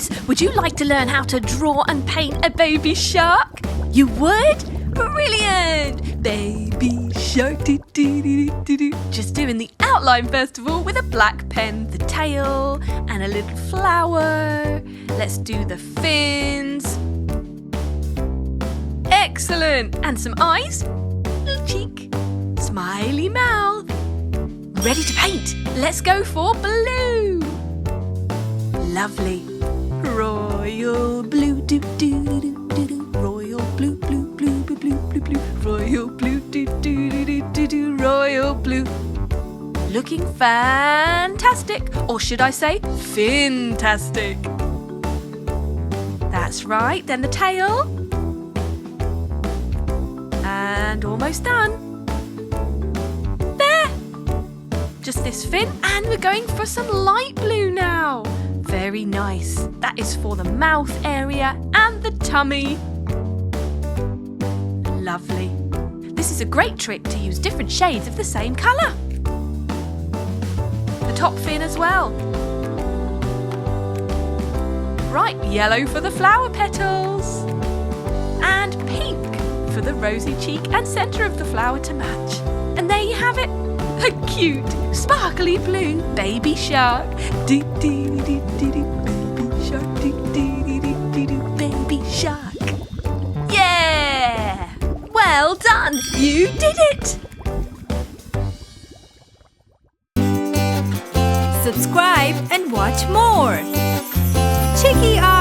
Kids, would you like to learn how to draw and paint a baby shark? You would? Brilliant! Baby shark, do-do-do-do-do. Just doing the outline first of all with a black pen, the tail and a little flower. Let's do the fins. Excellent! And some eyes, little cheek, smiley mouth. Ready to paint? Let's go for blue. Lovely. Royal blue, do do do do do. Royal blue, blue, blue, blue, blue, blue, blue. Royal blue, do do do do do do. Royal blue. Looking fantastic, or should I say, fantastic. That's right. Then the tail. And almost done. There. Just this fin, and we're going for some light blue now. Very nice. That is for the mouth area and the tummy. Lovely. This is a great trick to use different shades of the same colour. The top fin as well. Right, yellow for the flower petals. And pink for the rosy cheek and centre of the flower to match. And there you have it. A cute, sparkly blue baby shark. Do do do do do. Baby shark. Do do do do do. Baby shark. Yeah! Well done. You did it. Subscribe and watch more. Chiki Art.